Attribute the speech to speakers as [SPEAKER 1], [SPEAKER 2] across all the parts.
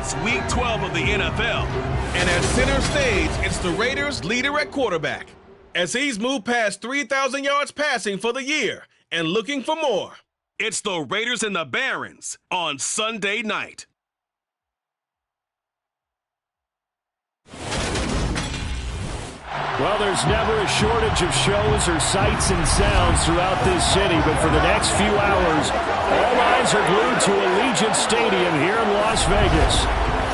[SPEAKER 1] It's Week 12 of the NFL. And at center stage, it's the Raiders' leader at quarterback, as he's moved past 3,000 yards passing for the year and looking for more. It's the Raiders and the Barons on Sunday night.
[SPEAKER 2] Well, there's never a shortage of shows or sights and sounds throughout this city, but for the next few hours, all eyes are glued to Allegiant Stadium here in Las Vegas.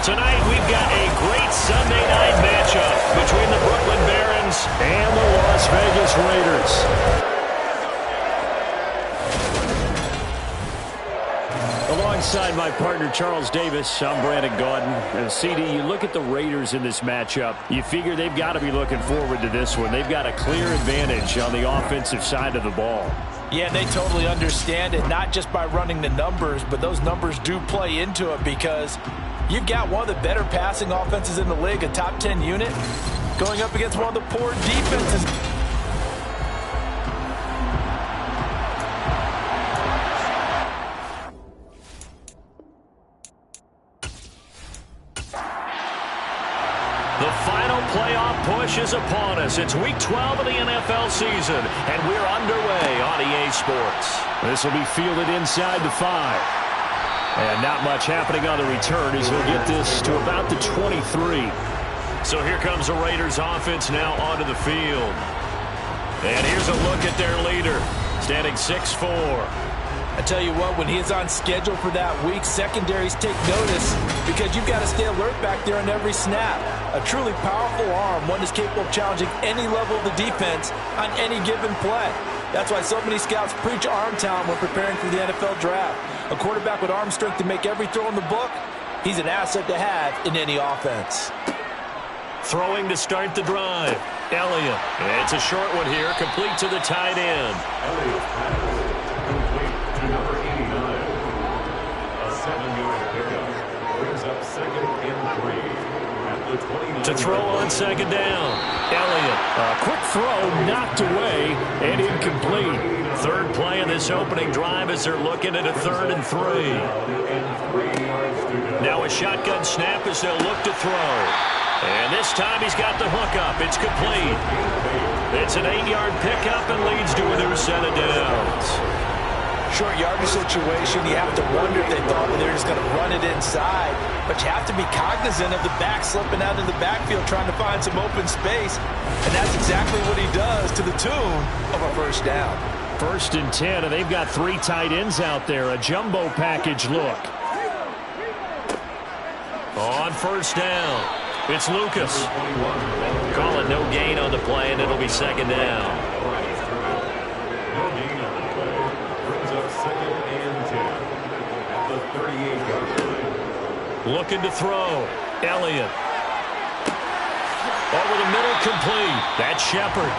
[SPEAKER 3] Tonight, we've got a great Sunday night matchup between the Brooklyn Barons
[SPEAKER 2] and the Las Vegas Raiders. Alongside my partner, Charles Davis, I'm Brandon Gaudin. And CD, you look at the Raiders in this matchup, you figure they've got to be looking forward to this one. They've got a clear advantage on the offensive side of the ball.
[SPEAKER 4] Yeah, they totally understand it, not just by running the numbers, but those numbers do play into it because you've got one of the better passing offenses in the league, a top 10 unit, going up against one of the poor defenses.
[SPEAKER 3] The final playoff push is upon us. It's Week 12 of the NFL season, and we're underway on EA Sports.
[SPEAKER 2] This will be fielded inside the 5. And not much happening on the return as he'll get this to about the 23.
[SPEAKER 3] So here comes the Raiders offense now onto the field. And here's a look at their leader, standing 6'4".
[SPEAKER 4] I tell you what, when he's on schedule for that week, secondaries take notice because you've got to stay alert back there on every snap. A truly powerful arm, one that's capable of challenging any level of the defense on any given play. That's why so many scouts preach arm talent when preparing for the NFL draft. A quarterback with arm strength to make every throw in the book, he's an asset to have in any offense.
[SPEAKER 3] Throwing to start the drive, Elliott. It's a short one here, complete to the tight end.
[SPEAKER 5] Elliott complete to number 89. A 7-yard pickup brings up 2nd and 3 at the 29.
[SPEAKER 3] To throw on 2nd down, Elliott.
[SPEAKER 2] A quick throw knocked away and incomplete.
[SPEAKER 3] Third play of this opening drive as they're looking at a 3rd and 3. Now a shotgun snap as they'll look to throw. And this time he's got the hook up. It's complete. It's an 8-yard pickup and leads to a new set of downs.
[SPEAKER 4] Short yardage situation, you have to wonder if they thought they were just going to run it inside. But you have to be cognizant of the back slipping out in the backfield trying to find some open space. And that's exactly what he does to the tune of a first down.
[SPEAKER 2] 1st and 10, and they've got 3 tight ends out there. A jumbo package look.
[SPEAKER 3] On 1st down, it's Lucas. Call it no gain on the play, and it'll be 2nd down.
[SPEAKER 5] No gain on the play. Brings up 2nd and 10 at the 38-yard line.
[SPEAKER 3] Looking to throw, Elliott. Over the middle, complete. That's Shepard.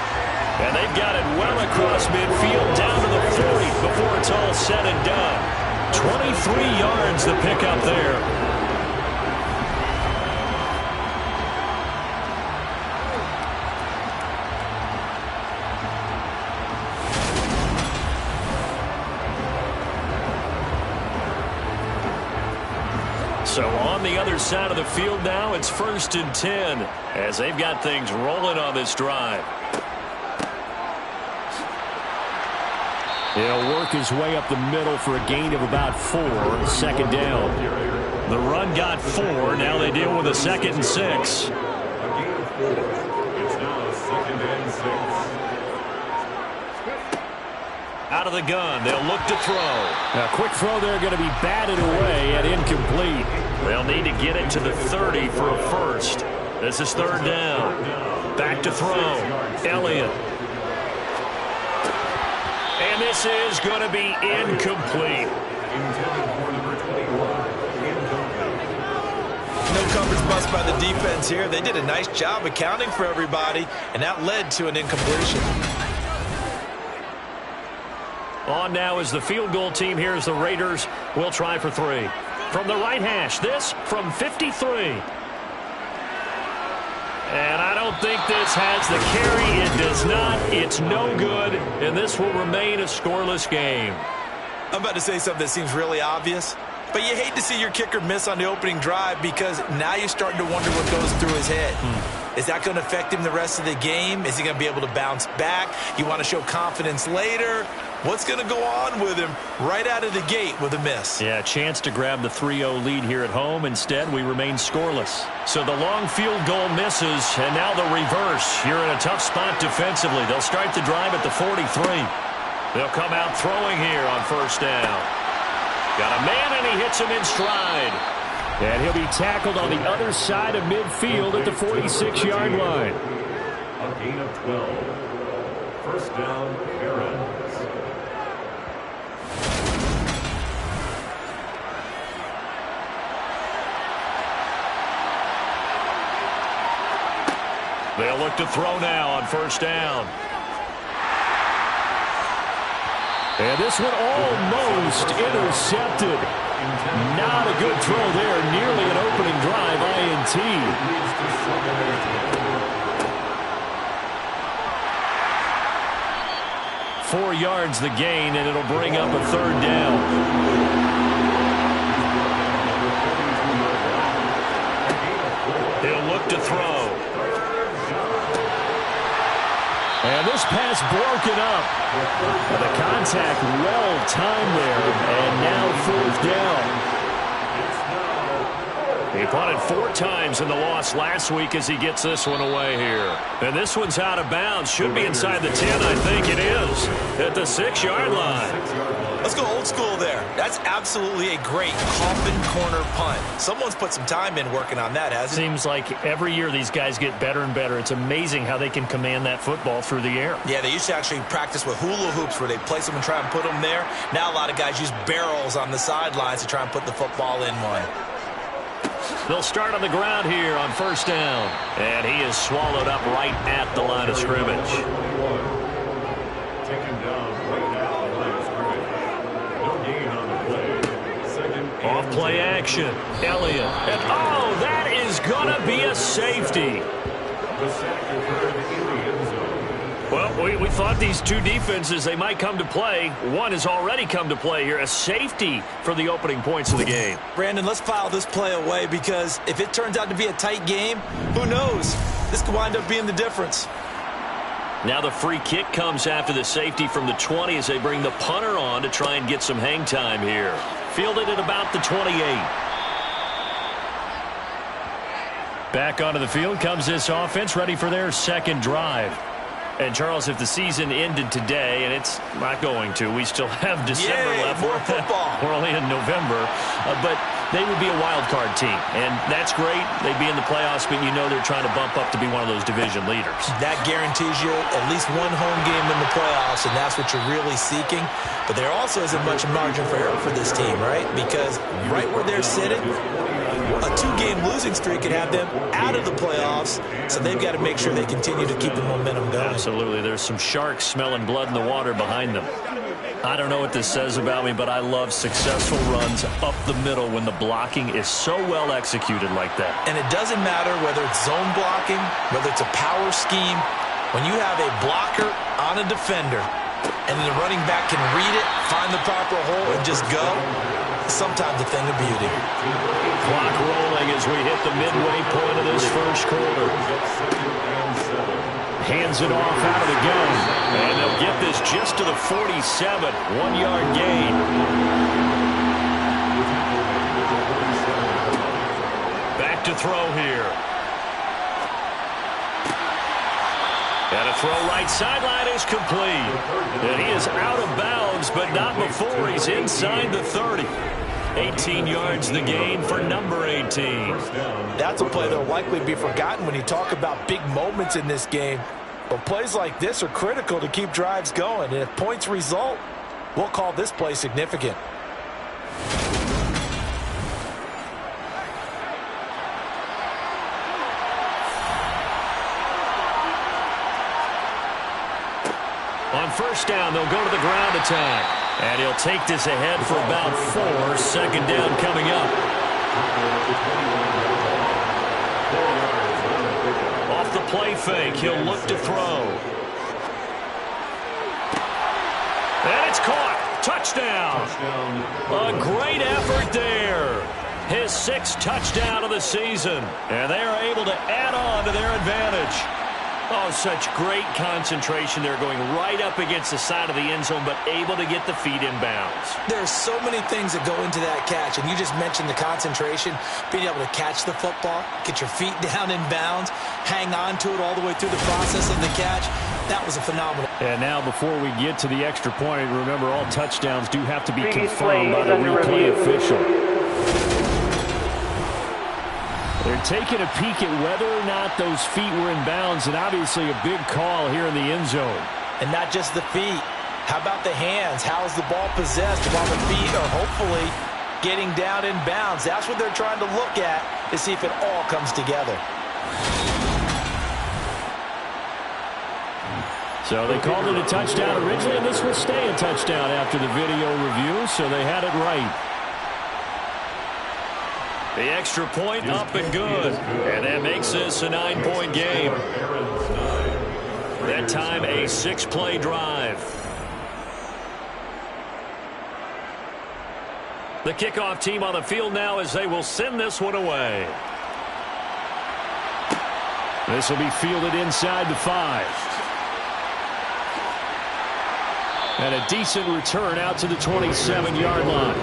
[SPEAKER 3] And they've got it well across midfield down to the 40 before it's all said and done. 23 yards to pick up there. So on the other side of the field now, it's 1st and 10 as they've got things rolling on this drive.
[SPEAKER 2] He'll work his way up the middle for a gain of about 4. 2nd down.
[SPEAKER 3] The run got 4. Now they deal with a 2nd and 6.
[SPEAKER 5] A gain of 4. It's now 2nd and 6.
[SPEAKER 3] Out of the gun, they'll look to throw.
[SPEAKER 2] A quick throw there going to be batted away and incomplete.
[SPEAKER 3] They'll need to get it to the 30 for a first. This is 3rd down. Back to throw. Elliott. And this is going to be incomplete.
[SPEAKER 4] No coverage bust by the defense here. They did a nice job accounting for everybody, and that led to an incompletion.
[SPEAKER 3] On now is the field goal team here as the Raiders will try for 3. From the right hash, this from 53. And I don't think this has the carry. It does not. It's no good. And this will remain a scoreless game.
[SPEAKER 4] I'm about to say something that seems really obvious. But you hate to see your kicker miss on the opening drive because now you're starting to wonder what goes through his head. Is that going to affect him the rest of the game? Is he going to be able to bounce back? You want to show confidence later? What's going to go on with him right out of the gate with a miss?
[SPEAKER 2] Yeah, a chance to grab the 3-0 lead here at home. Instead, we remain scoreless. So the long field goal misses, and now the reverse. You're in a tough spot defensively. They'll start the drive at the 43. They'll come out throwing here on first down. Got a man, and he hits him in stride. And he'll be tackled on the other side of midfield at the 46-yard line.
[SPEAKER 5] A gain of 12. First down, Barons.
[SPEAKER 2] They'll look to throw now on first down. And this one almost intercepted. Not a good throw there. Nearly an opening drive INT. 4 yards the gain, and it'll bring up a third down. He'll look to throw. And this pass broken up. The contact well timed there, and now fourth down. He punted 4 times in the loss last week as he gets this one away here. And this one's out of bounds. Should be inside the 10, I think it is. At the 6-yard line.
[SPEAKER 4] Let's go old school there. That's absolutely a great coffin corner punt. Someone's put some time in working on that, hasn't it?
[SPEAKER 2] Seems like every year these guys get better and better. It's amazing how they can command that football through the air.
[SPEAKER 4] Yeah, they used to actually practice with hula hoops where they place them and try and put them there. Now a lot of guys use barrels on the sidelines to try and put the football in one.
[SPEAKER 2] They'll start on the ground here on first down. And he is swallowed up right at the line of scrimmage.
[SPEAKER 5] Taken down right at the line of scrimmage. No gain on the play. Second and
[SPEAKER 2] Off play action. Elliott. And oh, that is going to be a safety.
[SPEAKER 5] the sack occurred in the end zone.
[SPEAKER 2] Well, we thought these two defenses, they might come to play. One has already come to play here. A safety for the opening points of the game.
[SPEAKER 4] Brandon, let's file this play away because if it turns out to be a tight game, who knows? This could wind up being the difference.
[SPEAKER 2] Now the free kick comes after the safety from the 20 as they bring the punter on to try and get some hang time here. Fielded at about the 28. Back onto the field comes this offense, ready for their second drive. And, Charles, if the season ended today, and it's not going to, we still have December left.
[SPEAKER 4] More football.
[SPEAKER 2] We're only in November. But they would be a wild card team, and that's great. They'd be in the playoffs, but you know they're trying to bump up to be one of those division leaders.
[SPEAKER 4] That guarantees you at least one home game in the playoffs, and that's what you're really seeking. But there also isn't much margin for error for this team, right? Because right where they're sitting, a 2-game losing streak could have them out of the playoffs, so they've got to make sure they continue to keep the momentum going.
[SPEAKER 2] Absolutely. There's some sharks smelling blood in the water behind them. I don't know what this says about me, but I love successful runs up the middle when the blocking is so well executed like that.
[SPEAKER 4] And it doesn't matter whether it's zone blocking, whether it's a power scheme. When you have a blocker on a defender and the running back can read it, find the proper hole, and just go, sometimes a thing of beauty.
[SPEAKER 2] Clock rolling as we hit the midway point of this first quarter. Hands it off out of the gun. And they'll get this just to the 47. 1-yard gain. Back to throw here. And a throw right sideline is complete. And he is out of bounds, but not before he's inside the 30. 18 yards the gain for number 18.
[SPEAKER 4] That's a play that will likely be forgotten when you talk about big moments in this game. But plays like this are critical to keep drives going. And if points result, we'll call this play significant.
[SPEAKER 2] On first down, they'll go to the ground attack. And he'll take this ahead for about 4. Second down coming up. Off the play fake, he'll look to throw. And it's caught. Touchdown. A great effort there. His 6th touchdown of the season. And they are able to add on to their advantage. Oh, such great concentration. They're going right up against the side of the end zone, but able to get the feet in bounds.
[SPEAKER 4] There's so many things that go into that catch, and you just mentioned the concentration, being able to catch the football, get your feet down in bounds, hang on to it all the way through the process of the catch. That was a phenomenal.
[SPEAKER 2] And now before we get to the extra point, remember all touchdowns do have to be confirmed by the replay official. They're taking a peek at whether or not those feet were in bounds, and obviously a big call here in the end zone.
[SPEAKER 4] And not just the feet. How about the hands? How is the ball possessed while the feet are hopefully getting down in bounds? That's what they're trying to look at to see if it all comes together.
[SPEAKER 2] So they called it a touchdown originally, and this will stay a touchdown after the video review, so they had it right. The extra point up and good. And that makes this a 9-point game. That time a 6-play drive. The kickoff team on the field now as they will send this one away. This will be fielded inside the 5. And a decent return out to the 27-yard line.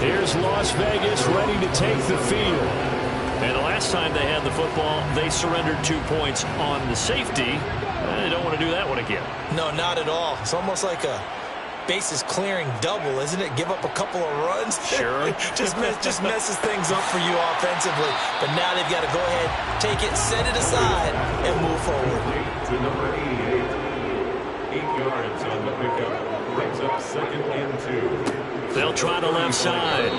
[SPEAKER 2] Here's Las Vegas ready to take the field. And the last time they had the football, they surrendered 2 points on the safety. They don't want to do that one again.
[SPEAKER 4] No, not at all. It's almost like a bases clearing double, isn't it? Give up a couple of runs.
[SPEAKER 2] Sure.
[SPEAKER 4] just messes things up for you offensively. But now they've got to go ahead, take it, set it aside, and move forward.
[SPEAKER 5] To number 88. 8 yards on the pickup. Brings up 2nd and 2.
[SPEAKER 2] They'll try the left side.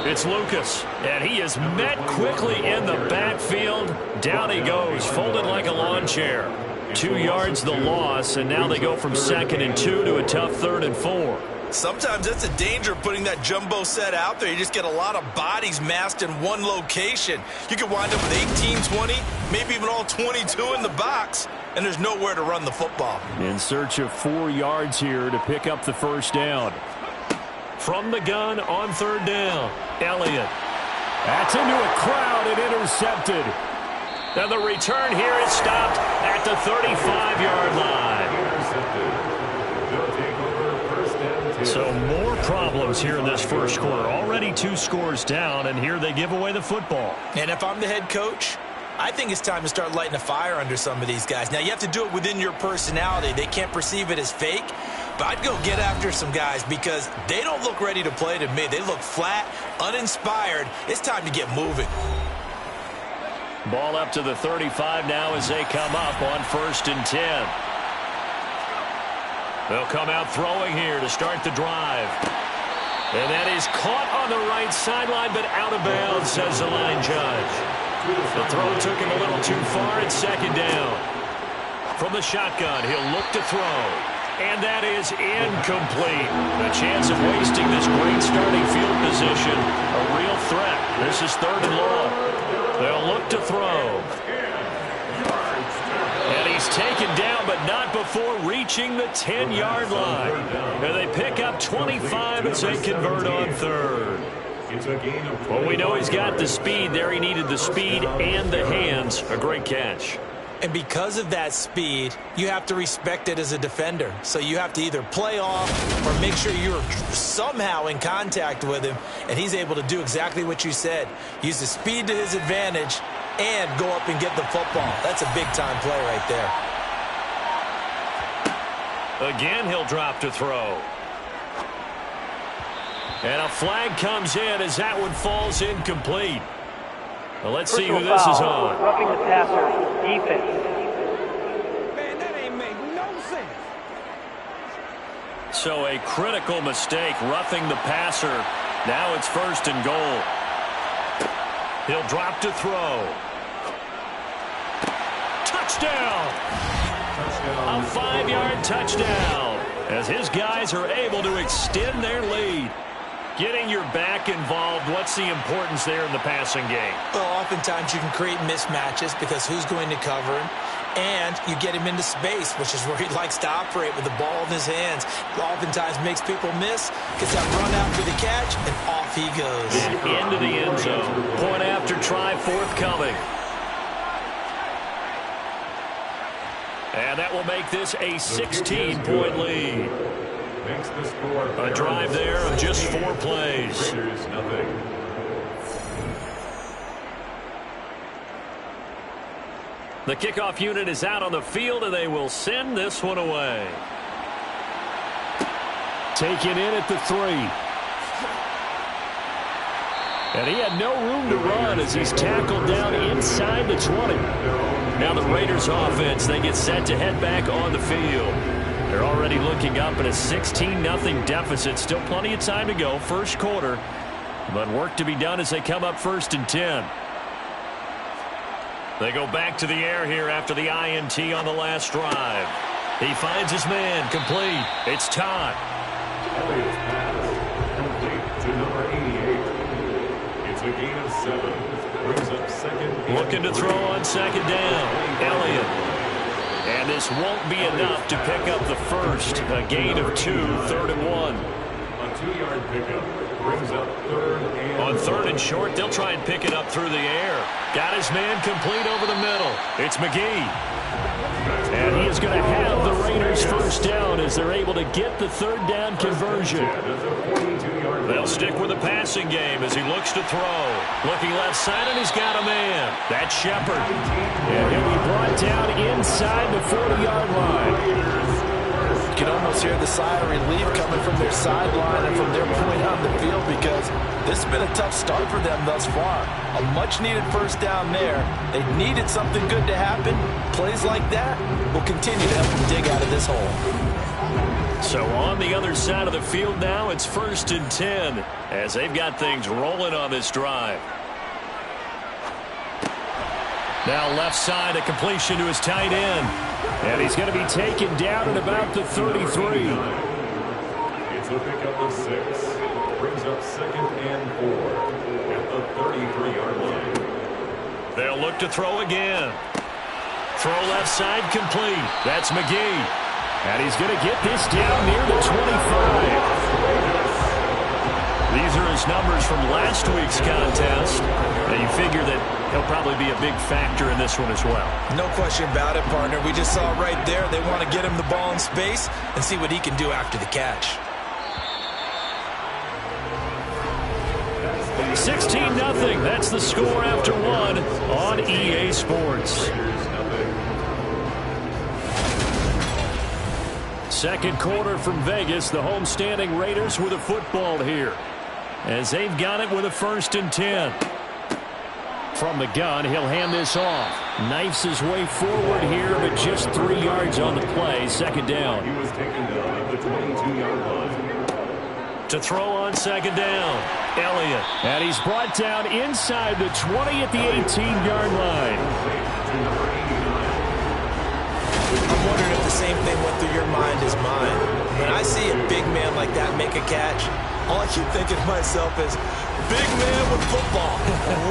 [SPEAKER 2] It's Lucas, and he is met quickly in the backfield. Down he goes, folded like a lawn chair. 2 yards the loss, and now they go from 2nd and 2 to a tough 3rd and 4.
[SPEAKER 4] Sometimes that's a danger of putting that jumbo set out there. You just get a lot of bodies massed in one location. You could wind up with 18, 20, maybe even all 22 in the box, and there's nowhere to run the football.
[SPEAKER 2] In search of 4 yards here to pick up the first down. From the gun on 3rd down, Elliott. That's into a crowd and intercepted. And the return here is stopped at the 35-yard line. So more problems here in this first quarter. Already 2 scores down, and here they give away the football.
[SPEAKER 4] And if I'm the head coach, I think it's time to start lighting a fire under some of these guys. Now, you have to do it within your personality. They can't perceive it as fake. But I'd go get after some guys because they don't look ready to play to me. They look flat, uninspired. It's time to get moving.
[SPEAKER 2] Ball up to the 35 now as they come up on 1st and 10. They'll come out throwing here to start the drive. And that is caught on the right sideline, but out of bounds, says the line judge. The throw took him a little too far at 2nd down. From the shotgun, he'll look to throw. And that is incomplete. A chance of wasting this great starting field position. A real threat. This is 3rd and long. They'll look to throw. And he's taken down, but not before reaching the 10-yard line. And they pick up 25 as they convert on 3rd. Well, we know he's got the speed there. He needed the speed and the hands. A great catch.
[SPEAKER 4] And because of that speed, you have to respect it as a defender. So you have to either play off or make sure you're somehow in contact with him, and he's able to do exactly what you said. Use the speed to his advantage and go up and get the football. That's a big-time play right there.
[SPEAKER 2] Again, he'll drop to throw. And a flag comes in as that one falls incomplete. Well, let's see who this is on.
[SPEAKER 6] Roughing the passer, defense.
[SPEAKER 7] Man, that ain't make no sense.
[SPEAKER 2] So a critical mistake, roughing the passer. Now it's 1st and goal. He'll drop to throw. Touchdown! A 5-yard touchdown as his guys are able to extend their lead.
[SPEAKER 3] Getting your back involved, what's the importance there in the passing game?
[SPEAKER 4] Well, oftentimes you can create mismatches because who's going to cover him, and you get him into space, which is where he likes to operate with the ball in his hands. Oftentimes makes people miss, gets that run after the catch, and off he goes.
[SPEAKER 3] Into the end zone. Point after try forthcoming. And that will make this a 16-point lead. A drive there of just 4 plays. The kickoff unit is out on the field, and they will send this one away.
[SPEAKER 2] Taken in at the 3. And he had no room to run as he's tackled down inside the 20.
[SPEAKER 3] Now the Raiders offense, they get set to head back on the field. They're already looking up at a 16-0 deficit. Still plenty of time to go, first quarter. But work to be done as they come up 1st and 10. They go back to the air here after the INT on the last drive. He finds his man, complete. It's Todd.
[SPEAKER 5] Elliott's pass, complete to number 88. It's a gain of 7. Brings up 2nd.
[SPEAKER 3] Looking to throw on 2nd down. Elliott. And this won't be enough to pick up the first. A gain of 2, 3rd and 1.
[SPEAKER 5] A 2-yard pickup brings up 3rd and
[SPEAKER 3] On 3rd and short, they'll try and pick it up through the air. Got his man complete over the middle. It's McGee.
[SPEAKER 2] And he is going to have the Raiders first down as they're able to get the 3rd down conversion.
[SPEAKER 3] They'll stick with the passing game as he looks to throw. Looking left side, and he's got a man. That's Shepard.
[SPEAKER 2] And he'll be brought down inside the 40-yard line.
[SPEAKER 4] You can almost hear the sigh of relief coming from their sideline and from their point on the field because this has been a tough start for them thus far. A much-needed first down there. They needed something good to happen. Plays like that will continue to help them dig out of this hole.
[SPEAKER 3] So on the other side of the field now, it's 1st and 10 as they've got things rolling on this drive. Now left side, a completion to his tight end.
[SPEAKER 2] And he's going to be taken down at about the 33.
[SPEAKER 5] It's a pickup of 6. Brings up 2nd and 4 at the 33-yard line.
[SPEAKER 3] They'll look to throw again. Throw left side complete. That's McGee.
[SPEAKER 2] And he's going to get this down near the 25.
[SPEAKER 3] These are his numbers from last week's contest. And you figure that he'll probably be a big factor in this one as well.
[SPEAKER 4] No question about it, partner. We just saw right there. They want to get him the ball in space and see what he can do after the catch.
[SPEAKER 3] 16-0. That's the score after 1 on EA Sports. Second quarter from Vegas. The homestanding Raiders with a football here, as they've got it with a 1st and 10.
[SPEAKER 2] From the gun, he'll hand this off. Knifes his way forward here, but just 3 yards on the play. 2nd down.
[SPEAKER 5] He was taken down at the 22-yard line.
[SPEAKER 3] To throw on 2nd down, Elliott.
[SPEAKER 2] And he's brought down inside the 20 at the 18-yard line.
[SPEAKER 4] I'm wondering if the same thing went through your mind as mine. When I see a big man like that make a catch, all I keep thinking to myself is, big man with football.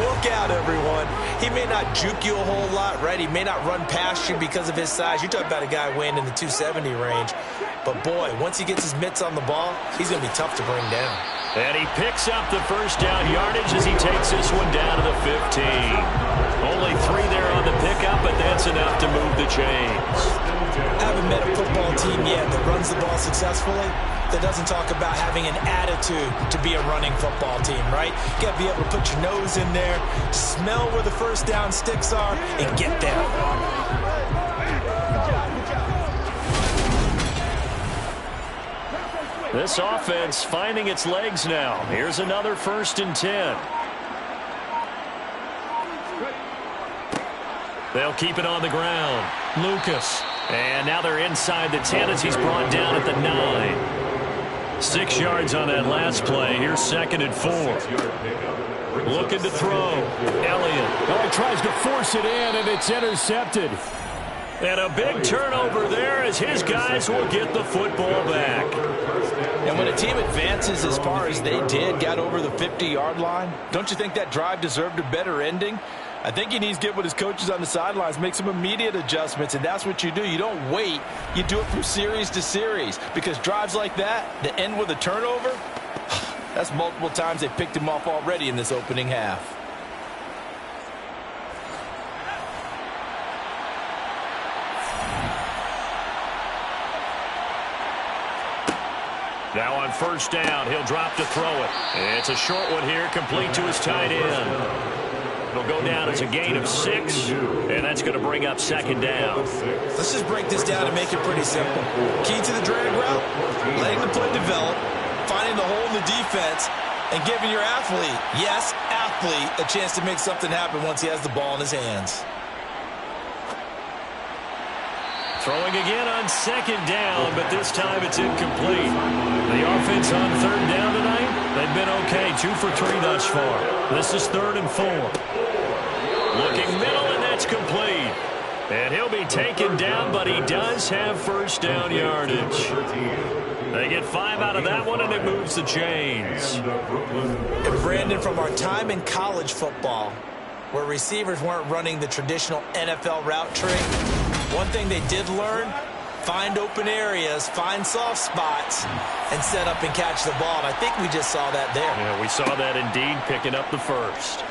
[SPEAKER 4] Look out, everyone. He may not juke you a whole lot, right? He may not run past you because of his size. You're talking about a guy weighing in the 270 range. But, boy, once he gets his mitts on the ball, he's going to be tough to bring down.
[SPEAKER 3] And he picks up the first down yardage as he takes this one down to the 15. Only 3 there on the pickup, but that's enough to move the chains.
[SPEAKER 4] I haven't met a football team yet that runs the ball successfully that doesn't talk about having an attitude to be a running football team, right? You got to be able to put your nose in there, smell where the first down sticks are, and get there.
[SPEAKER 3] This offense finding its legs now. Here's another 1st and 10. They'll keep it on the ground. Lucas. And now they're inside the 10 as he's brought down at the 9. 6 yards on that last play. Here's 2nd and 4. Looking to throw. Elliott.
[SPEAKER 2] Oh, he tries to force it in, and it's intercepted.
[SPEAKER 3] And a big turnover there as his guys will get the football back.
[SPEAKER 4] And when a team advances as far as they did, got over the 50-yard line, don't you think that drive deserved a better ending? I think he needs to get with his coaches on the sidelines, make some immediate adjustments, and that's what you do. You don't wait. You do it from series to series, because drives like that end with a turnover, that's multiple times they picked him off already in this opening half.
[SPEAKER 3] Now on first down, he'll drop to throw it. It's a short one here, complete to his tight end. It'll go down as a gain of 6, and that's going to bring up second down.
[SPEAKER 4] Let's just break this down and make it pretty simple. Key to the drag route, letting the play develop, finding the hole in the defense, and giving your athlete, yes, athlete, a chance to make something happen once he has the ball in his hands.
[SPEAKER 3] Throwing again on second down, but this time it's incomplete. The offense on third down tonight, they've been okay. 2 for 3 thus far. This is 3rd and 4. Looking middle, and that's complete. And he'll be taken down, but he does have first down yardage. They get 5 out of that one, and it moves the chains.
[SPEAKER 4] And Brandon, from our time in college football, where receivers weren't running the traditional NFL route tree, one thing they did learn, find open areas, find soft spots, and set up and catch the ball. And I think we just saw that there.
[SPEAKER 3] Yeah, we saw that indeed, picking up the first.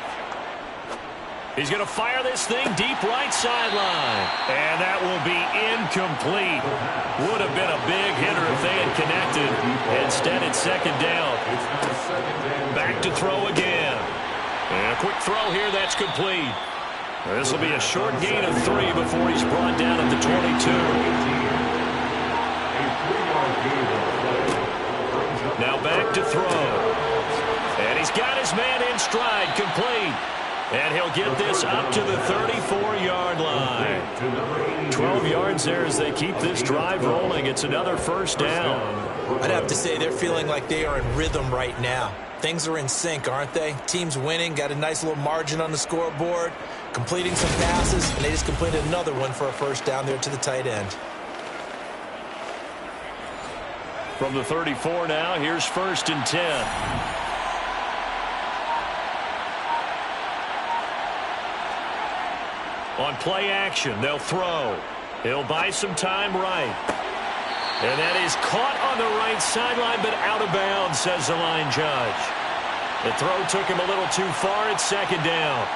[SPEAKER 3] He's going to fire this thing deep right sideline. And that will be incomplete. Would have been a big hitter if they had connected. Instead, it's second down. Back to throw again. And a quick throw here, that's complete. This will be a short gain of 3 before he's brought down at the 22. Now back to throw. And he's got his man in stride, complete. And he'll get this up to the 34-yard line. 12 yards there as they keep this drive rolling. It's another first down.
[SPEAKER 4] I'd have to say they're feeling like they are in rhythm right now. Things are in sync, aren't they? Team's winning, got a nice little margin on the scoreboard, completing some passes, and they just completed another one for a first down there to the tight end.
[SPEAKER 3] From the 34 now, here's 1st and 10. On play action, they'll throw. He'll buy some time right. And that is caught on the right sideline, but out of bounds, says the line judge. The throw took him a little too far. It's second down.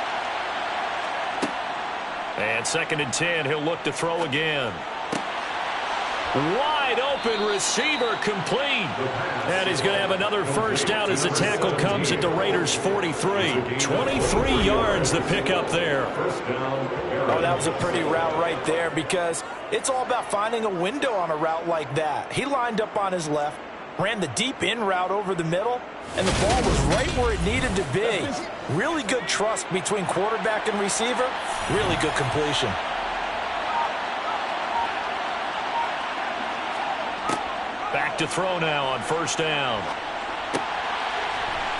[SPEAKER 3] And 2nd and 10, he'll look to throw again. Wide open receiver, complete. And he's going to have another first down as the tackle comes at the Raiders' 43. 23 yards the pickup there.
[SPEAKER 4] Oh, that was a pretty route right there, because it's all about finding a window on a route like that. He lined up on his left, ran the deep in route over the middle, and the ball was right where it needed to be. Really good trust between quarterback and receiver. Really good completion.
[SPEAKER 3] Back to throw now on first down.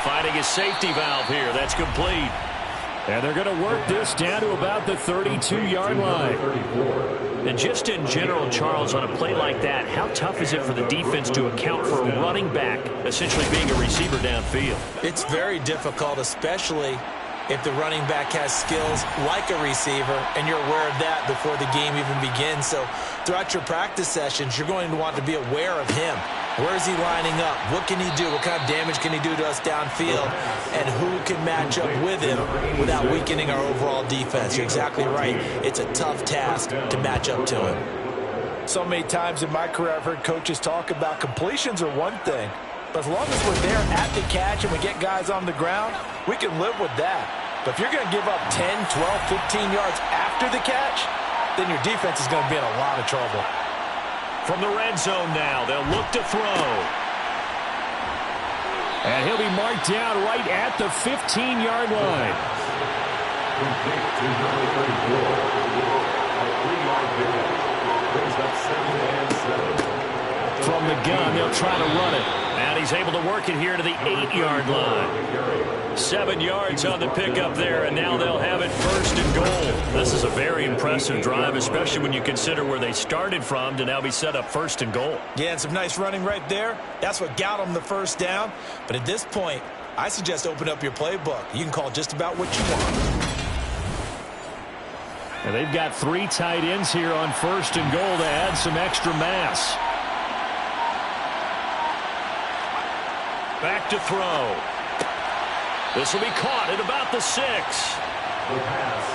[SPEAKER 3] Finding his safety valve here. That's complete. And they're going to work this down to about the 32-yard line. And just in general, Charles, on a play like that, how tough is it for the defense to account for a running back essentially being a receiver downfield?
[SPEAKER 4] It's very difficult, especially if the running back has skills like a receiver, and you're aware of that before the game even begins. So throughout your practice sessions, you're going to want to be aware of him. Where is he lining up? What can he do? What kind of damage can he do to us downfield? And who can match up with him without weakening our overall defense? You're exactly right. It's a tough task to match up to him. So many times in my career, I've heard coaches talk about completions are one thing, but as long as we're there at the catch and we get guys on the ground, we can live with that. But if you're going to give up 10, 12, 15 yards after the catch, then your defense is going to be in a lot of trouble.
[SPEAKER 3] From the red zone now, they'll look to throw. And he'll be marked down right at the 15-yard line. From the gun, they'll try to run it. And he's able to work it here to the 8-yard line. 7 yards on the pickup there, and now they'll have it 1st and goal. This is was a very impressive drive, especially when you consider where they started from to now be set up first and goal.
[SPEAKER 4] Yeah, and some nice running right there. That's what got them the first down. But at this point, I suggest open up your playbook. You can call just about what you want.
[SPEAKER 2] And they've got 3 tight ends here on first and goal to add some extra mass.
[SPEAKER 3] Back to throw. This will be caught at about the 6.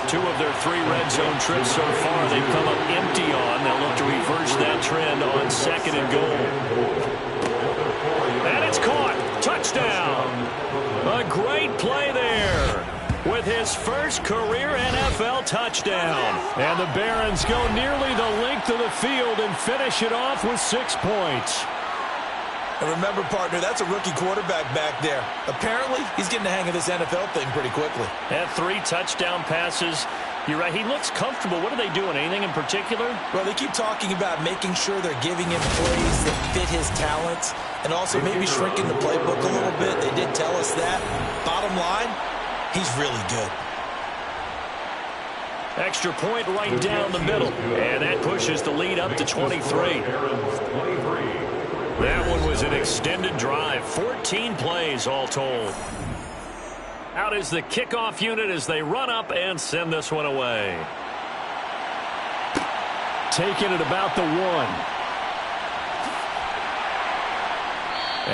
[SPEAKER 3] 2 of their 3 red zone trips so far they've come up empty on. They'll look to reverse that trend on second and goal. And it's caught. Touchdown. A great play there with his first career NFL touchdown. And the Barons go nearly the length of the field and finish it off with 6 points.
[SPEAKER 4] And remember, partner, that's a rookie quarterback back there. Apparently, he's getting the hang of this NFL thing pretty quickly.
[SPEAKER 3] Had 3 touchdown passes. You're right, he looks comfortable. What are they doing? Anything in particular?
[SPEAKER 4] Well, they keep talking about making sure they're giving him plays that fit his talents and also maybe shrinking the playbook a little bit. They did tell us that. Bottom line, he's really good.
[SPEAKER 3] Extra point right down the middle. And that pushes the lead up to 23. That one was an extended drive. 14 plays all told. Out is the kickoff unit as they run up and send this one away.
[SPEAKER 2] Taking it about the 1.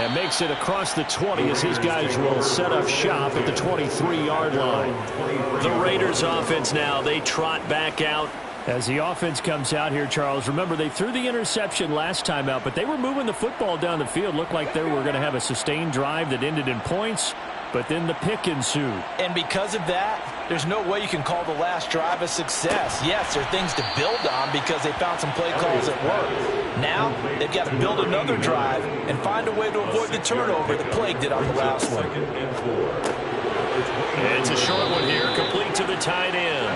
[SPEAKER 2] And makes it across the 20 as his guys will set up shop at the 23-yard line.
[SPEAKER 3] The Raiders offense now, they trot back out.
[SPEAKER 2] As the offense comes out here, Charles, remember they threw the interception last time out, but they were moving the football down the field. Looked like they were going to have a sustained drive that ended in points, but then the pick ensued.
[SPEAKER 4] And because of that, there's no way you can call the last drive a success. Yes, there are things to build on because they found some play calls that work. Now, they've got to build another drive and find a way to avoid the turnover that plagued it on the last one.
[SPEAKER 3] And it's a short one here, complete to the tight end.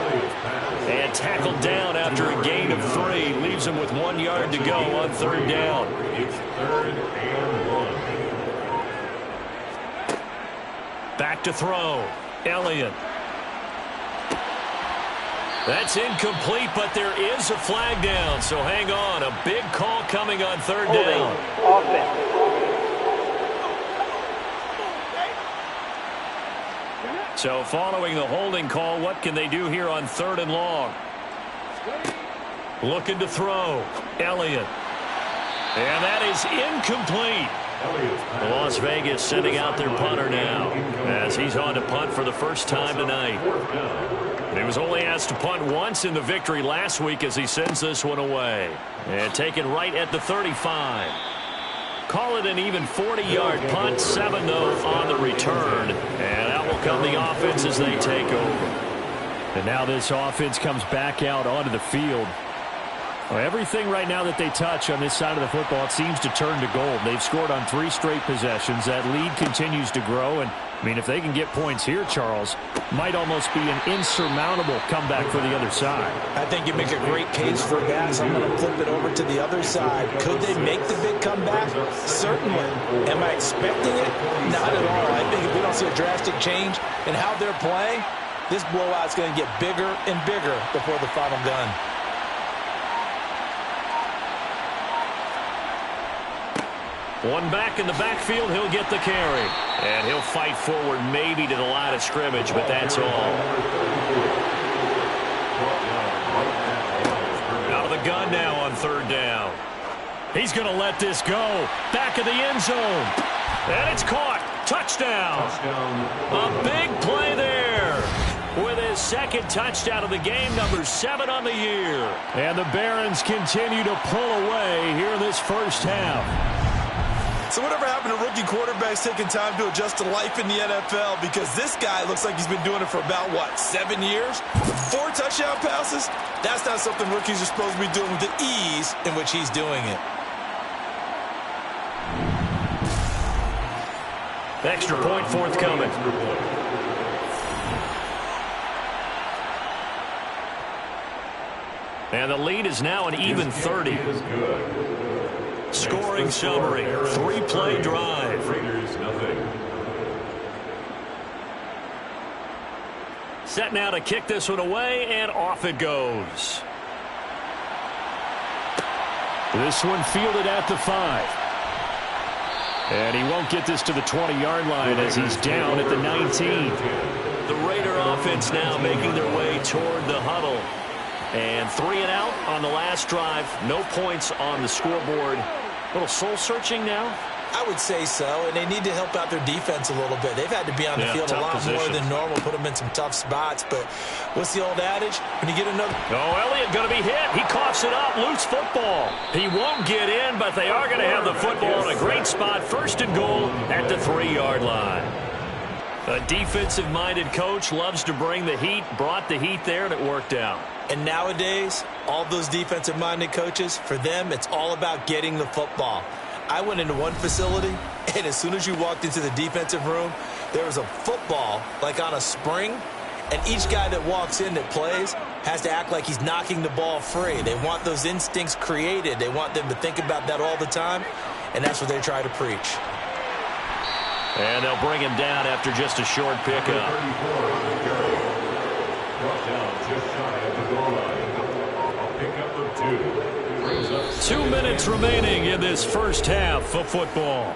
[SPEAKER 3] And tackled down after a gain of 3. Leaves him with 1 yard to go on 3rd down.
[SPEAKER 5] It's 3rd and 1.
[SPEAKER 3] Back to throw. Elliott. That's incomplete, but there is a flag down, so hang on. A big call coming on 3rd down.
[SPEAKER 6] Offense.
[SPEAKER 3] So following the holding call, what can they do here on 3rd and long? Looking to throw. Elliott. And that is incomplete. Las Vegas sending out their punter now as he's on to punt for the first time tonight. He was only asked to punt once in the victory last week as he sends this one away. And taken right at the 35. Call it an even 40-yard punt. 7, though, on the return. And out will come the offense as they take over.
[SPEAKER 2] And now this offense comes back out onto the field. Well, everything right now that they touch on this side of the football, it seems to turn to gold. They've scored on 3 straight possessions. That lead continues to grow. And, I mean, if they can get points here, Charles, might almost be an insurmountable comeback for the other side.
[SPEAKER 4] I think you make a great case for that, so I'm going to flip it over to the other side. Could they make the big comeback? Certainly. Am I expecting it? Not at all. I think if we don't see a drastic change in how they're playing, this blowout's going to get bigger and bigger before the final gun.
[SPEAKER 3] One back in the backfield, he'll get the carry. And he'll fight forward maybe to the line of scrimmage, but that's all. Out of the gun now on 3rd down. He's going to let this go. Back of the end zone. And it's caught. Touchdown. A big play there. With his 2nd touchdown of the game, number 7 on the year.
[SPEAKER 2] And the Barons continue to pull away here in this first half.
[SPEAKER 4] So whatever happened to rookie quarterbacks taking time to adjust to life in the NFL? Because this guy looks like he's been doing it for about, 7 years? 4 touchdown passes? That's not something rookies are supposed to be doing with the ease in which he's doing it.
[SPEAKER 3] Extra point forthcoming. And the lead is now an even 30. Scoring summary, 3-play drive. set now to kick this one away, and off it goes.
[SPEAKER 2] This one fielded at the 5. And he won't get this to the 20-yard line as he's down at the 19.
[SPEAKER 3] The Raider offense now making their way toward the huddle. And 3 and out on the last drive. No points on the scoreboard. A little soul-searching now?
[SPEAKER 4] I would say so, and they need to help out their defense a little bit. They've had to be on the field a lot more than normal, put them in some tough spots. But what's the old adage? When you get another...
[SPEAKER 3] Oh, Elliott going to be hit. He coughs it up. Loose football. He won't get in, but they are going to have the football in a great spot. First and goal at the 3-yard line. A defensive-minded coach loves to bring the heat, brought the heat there, and it worked out.
[SPEAKER 4] And nowadays, all those defensive-minded coaches, for them, it's all about getting the football. I went into one facility, and as soon as you walked into the defensive room, there was a football, like on a spring, and each guy that walks in that plays has to act like he's knocking the ball free. They want those instincts created. They want them to think about that all the time, and that's what they try to preach.
[SPEAKER 3] And they'll bring him down after just a short pickup.
[SPEAKER 5] Brought down just shy of the goal line. A pickup of 2.
[SPEAKER 3] 2 minutes remaining in this first half of football.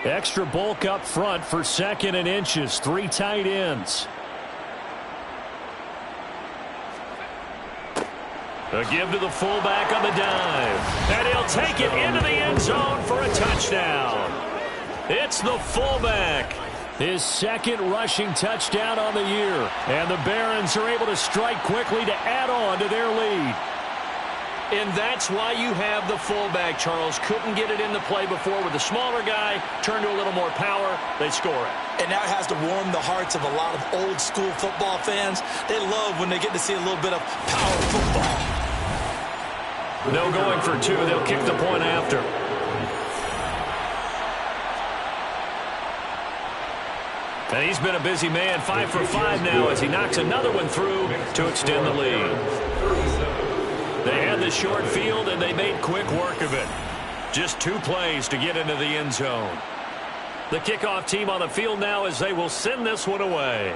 [SPEAKER 2] Extra bulk up front for 2nd and inches. 3 tight ends.
[SPEAKER 3] A give to the fullback on the dive. And he'll take it into the end zone for a touchdown. It's the fullback.
[SPEAKER 2] His 2nd rushing touchdown on the year. And the Barons are able to strike quickly to add on to their lead.
[SPEAKER 3] And that's why you have the fullback, Charles. Couldn't get it into play before with the smaller guy. Turn to a little more power. They score it.
[SPEAKER 4] And that has to warm the hearts of a lot of old-school football fans. They love when they get to see a little bit of power football.
[SPEAKER 3] No going for 2. They'll kick the point after. And he's been a busy man, 5 for 5 now as he knocks another one through to extend the lead. They had the short field, and they made quick work of it. Just 2 plays to get into the end zone. The kickoff team on the field now as they will send this one away.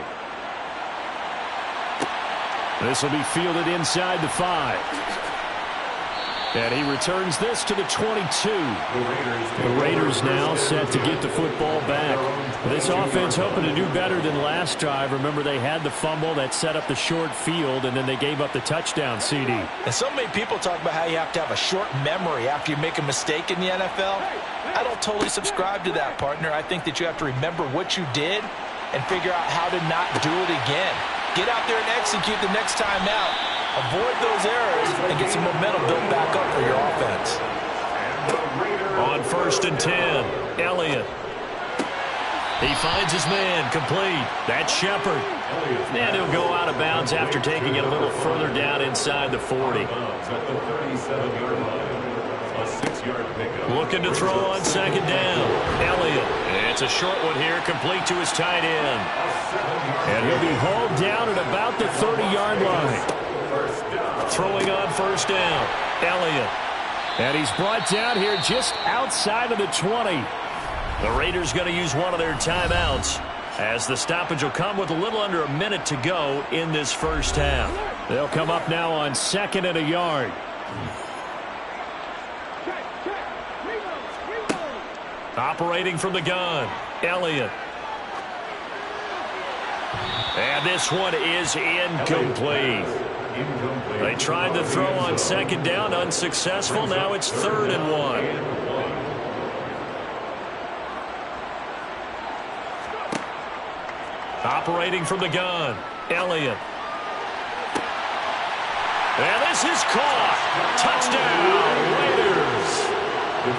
[SPEAKER 2] This will be fielded inside the 5. And he returns this to the 22. The Raiders now set to get the football back. This offense hoping to do better than last drive. Remember, they had the fumble that set up the short field, and then they gave up the touchdown CD.
[SPEAKER 4] And so many people talk about how you have to have a short memory after you make a mistake in the NFL. I don't totally subscribe to that, partner. I think that you have to remember what you did and figure out how to not do it again. Get out there and execute the next time out. Avoid those errors and get some momentum built back up for your offense.
[SPEAKER 3] On 1st and 10, Elliott. He finds his man, complete. That's Shepard. And he'll go out of bounds after taking it a little further down inside the 40. Looking to throw on 2nd down. Elliott. It's a short one here, complete to his tight end.
[SPEAKER 2] And he'll be hauled down at about the 30-yard line.
[SPEAKER 3] Throwing on 1st down, Elliott.
[SPEAKER 2] And he's brought down here just outside of the 20.
[SPEAKER 3] The Raiders going to use one of their timeouts as the stoppage will come with a little under a minute to go in this first half.
[SPEAKER 2] They'll come up now on 2nd and a yard.
[SPEAKER 3] Operating from the gun, Elliott. And this one is incomplete. They tried to throw on 2nd down, unsuccessful. Now it's 3rd and 1. Operating from the gun, Elliott. And this is caught. Touchdown, Raiders.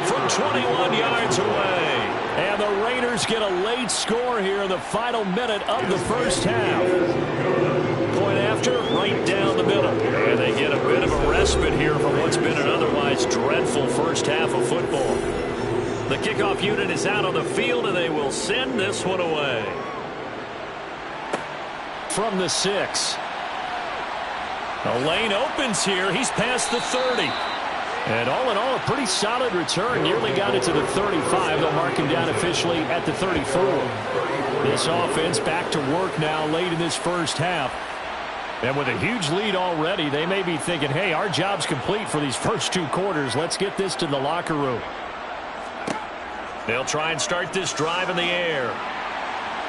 [SPEAKER 3] From 21 yards away.
[SPEAKER 2] And the Raiders get a late score here in the final minute of the first half.
[SPEAKER 3] Point after, right down the middle. And they get a bit of a respite here from what's been an otherwise dreadful first half of football. The kickoff unit is out on the field, and they will send this one away.
[SPEAKER 2] From the 6.
[SPEAKER 3] A lane opens here. He's past the 30.
[SPEAKER 2] And all in all, a pretty solid return. Nearly got it to the 35. They'll mark him down officially at the 34. This offense back to work now late in this first half. And with a huge lead already, they may be thinking, hey, our job's complete for these first 2 quarters. Let's get this to the locker room.
[SPEAKER 3] They'll try and start this drive in the air.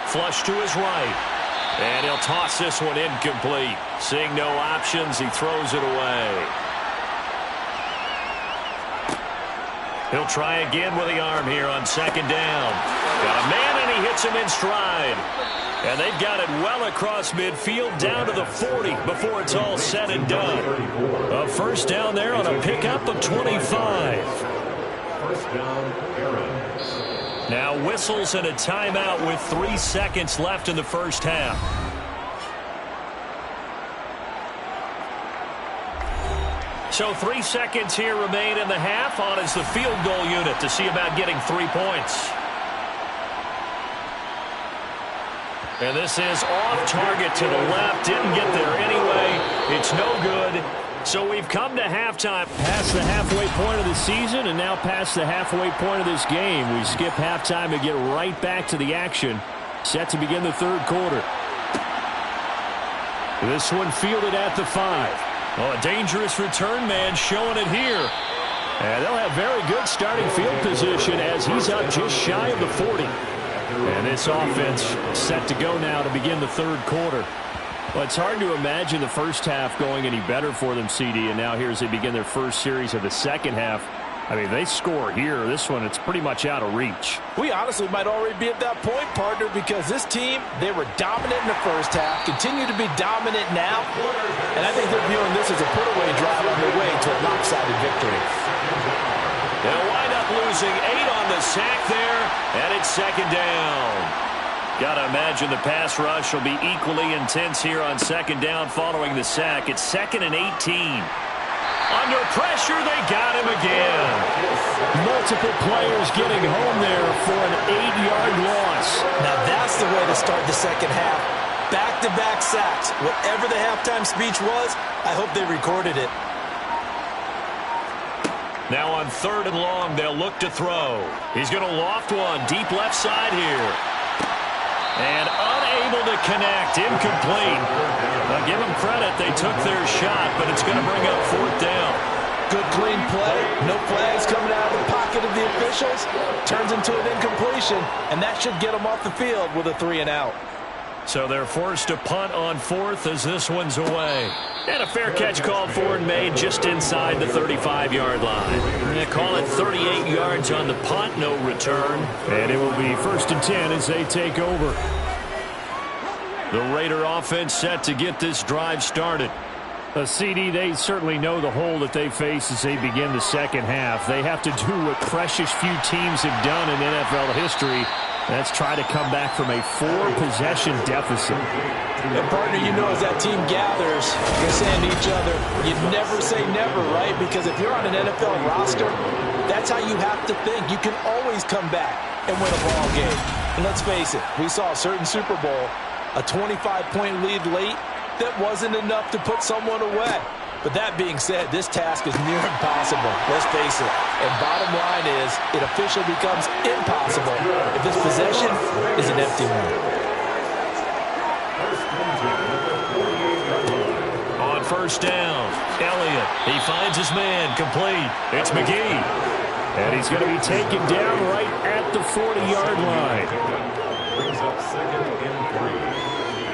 [SPEAKER 3] Flush to his right. And he'll toss this one incomplete. Seeing no options, he throws it away. He'll try again with the arm here on second down. Got a man, and he hits him in stride. And they've got it well across midfield down to the 40 before it's all said and done. A first down there on a pickup of 25.
[SPEAKER 5] First down, Aaron.
[SPEAKER 3] Now whistles and a timeout with 3 seconds left in the first half. So 3 seconds here remain in the half. On is the field goal unit to see about getting 3 points. And this is off target to the left. Didn't get there anyway. It's no good. So we've come to halftime.
[SPEAKER 2] Past the halfway point of the season and now past the halfway point of this game. We skip halftime to get right back to the action. Set to begin the third quarter. This one fielded at the 5.
[SPEAKER 3] Oh, a dangerous return man showing it here.
[SPEAKER 2] And they'll have very good starting field position as he's up just shy of the 40. And this offense set to go now to begin the third quarter. Well, it's hard to imagine the first half going any better for them, CD. And now here as they begin their first series of the second half. I mean, they score here. This one, it's pretty much out of reach.
[SPEAKER 4] We honestly might already be at that point, partner, because this team, they were dominant in the first half, continue to be dominant now, and I think they're viewing this as a put-away drive on their way to a lopsided victory.
[SPEAKER 3] They'll wind up losing 8 on the sack there, and it's second down. Got to imagine the pass rush will be equally intense here on second down following the sack. It's 2nd and 18. Under pressure, they got him again.
[SPEAKER 2] Multiple players getting home there for an 8-yard loss.
[SPEAKER 4] Now that's the way to start the second half. Back-to-back sacks. Whatever the halftime speech was, I hope they recorded it.
[SPEAKER 3] Now on 3rd and long, they'll look to throw. He's going to loft one deep left side here. And unable to connect. Incomplete. I'll give them credit. They took their shot, but it's going to bring up 4th down.
[SPEAKER 4] Good, clean play. No flags coming out of the pocket of the officials. Turns into an incompletion, and that should get them off the field with a 3-and-out.
[SPEAKER 3] So they're forced to punt on 4th as this one's away. And a fair catch called for and made just inside the 35-yard line. They call it 38 yards on the punt, no return.
[SPEAKER 2] And it will be 1st and 10 as they take over.
[SPEAKER 3] The Raider offense set to get this drive started.
[SPEAKER 2] CD, they certainly know the hole that they face as they begin the second half. They have to do what precious few teams have done in NFL history. That's try to come back from a 4-possession deficit.
[SPEAKER 4] And partner, you know, as that team gathers, they're saying to each other, you never say never, right? Because if you're on an NFL roster, that's how you have to think. You can always come back and win a ball game. And let's face it, we saw a certain Super Bowl, a 25-point lead late, that wasn't enough to put someone away. But that being said, this task is near impossible. Let's face it. And bottom line is, it officially becomes impossible if this possession is an empty one.
[SPEAKER 3] On 1st down, Elliott. He finds his man, complete. It's McGee.
[SPEAKER 2] And he's going to be taken down right at the 40-yard line.
[SPEAKER 5] Brings up 2nd and 3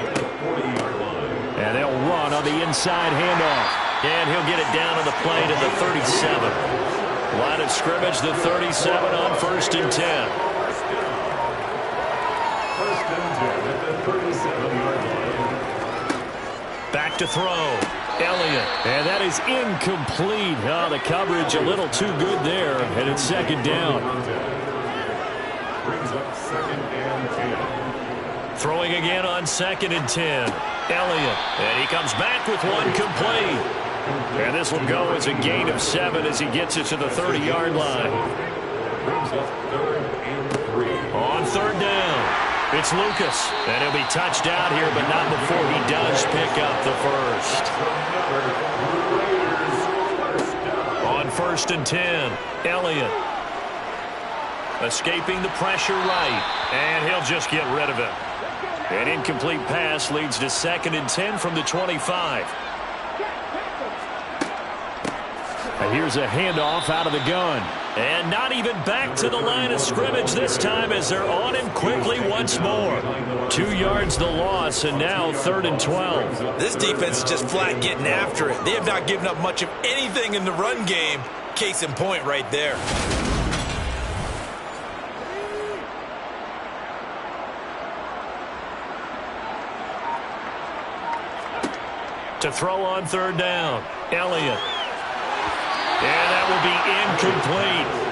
[SPEAKER 5] at the 40-yard line.
[SPEAKER 2] And they'll run on the inside handoff.
[SPEAKER 3] And he'll get it down on the play to the 37. Line of scrimmage, the 37 on 1st and 10.
[SPEAKER 5] 1st and 10 at the 37-yard line.
[SPEAKER 3] Back to throw. Elliott.
[SPEAKER 2] And that is incomplete. Oh, the coverage a little too good there. And it's 2nd down.
[SPEAKER 5] Brings up 2nd and 10.
[SPEAKER 3] Throwing again on 2nd and 10. Elliott. And he comes back with one complete. And this will go as a gain of 7 as he gets it to the 30-yard line.
[SPEAKER 5] Brings up 3rd and 3.
[SPEAKER 3] On 3rd down, it's Lucas. And he'll be touched out here, but not before he does pick up the first.
[SPEAKER 5] Raiders, first down.
[SPEAKER 3] On 1st 1st and 10. Elliott. Escaping the pressure right. And he'll just get rid of it. An incomplete pass leads to 2nd and 10 from the 25. And here's a handoff out of the gun. And not even back to the line of scrimmage this time as they're on him quickly once more. 2 yards the loss, and now 3rd and 12.
[SPEAKER 4] This defense is just flat getting after it. They have not given up much of anything in the run game. Case in point right there.
[SPEAKER 3] To throw on 3rd down. Elliott. And that will be incomplete.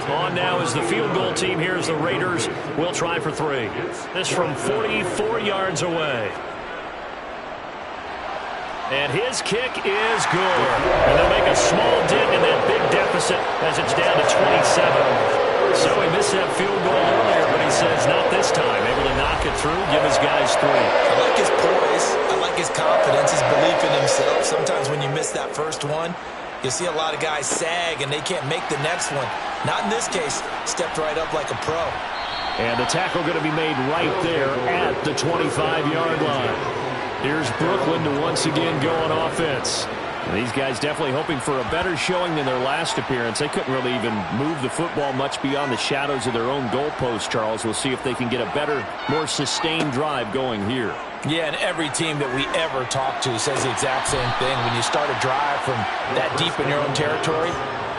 [SPEAKER 3] On now is the field goal team here as the Raiders will try for 3. This from 44 yards away. And his kick is good. And they'll make a small dent in that big deficit as it's down to 27. So he missed that field goal earlier, but he says not this time. Able to knock it through, give his guys 3.
[SPEAKER 4] I like his poise. I like his confidence, his belief in himself. Sometimes when you miss that first one, you see a lot of guys sag and they can't make the next one. Not in this case. Stepped right up like a pro.
[SPEAKER 2] And the tackle going to be made right there at the 25-yard line. Here's Brooklyn to once again go on offense. And these guys definitely hoping for a better showing than their last appearance. They couldn't really even move the football much beyond the shadows of their own goalpost, Charles. We'll see if they can get a better, more sustained drive going here.
[SPEAKER 4] Yeah, and every team that we ever talk to says the exact same thing. When you start a drive from that deep in your own territory,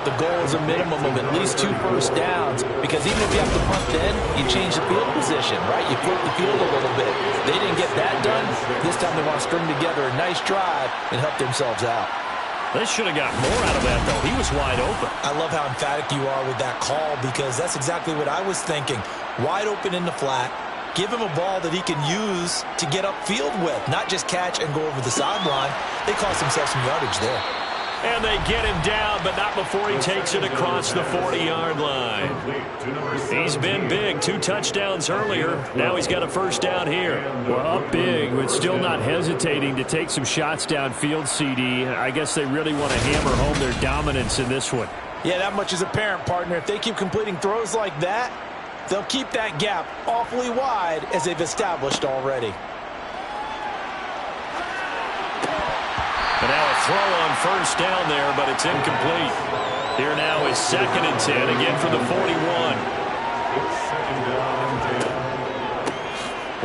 [SPEAKER 4] the goal is a minimum of at least 2 first downs, because even if you have to punt then, you change the field position, right? You flip the field a little bit. They didn't get that done. This time they want to string together a nice drive and help themselves out.
[SPEAKER 3] They should have got more out of that, though. He was wide open.
[SPEAKER 4] I love how emphatic you are with that call, because that's exactly what I was thinking. Wide open in the flat. Give him a ball that he can use to get upfield with, not just catch and go over the sideline. They cost themselves some yardage there.
[SPEAKER 3] And they get him down, but not before he takes it across the 40-yard line. He's been big. 2 touchdowns earlier. Now he's got a first down here.
[SPEAKER 2] Well, up big, but still not hesitating to take some shots downfield, CD. I guess they really want to hammer home their dominance in this one.
[SPEAKER 4] Yeah, that much is apparent, partner. If they keep completing throws like that, they'll keep that gap awfully wide as they've established already.
[SPEAKER 3] And now a throw on first down there, but it's incomplete. Here now is 2nd and 10, again for the 41.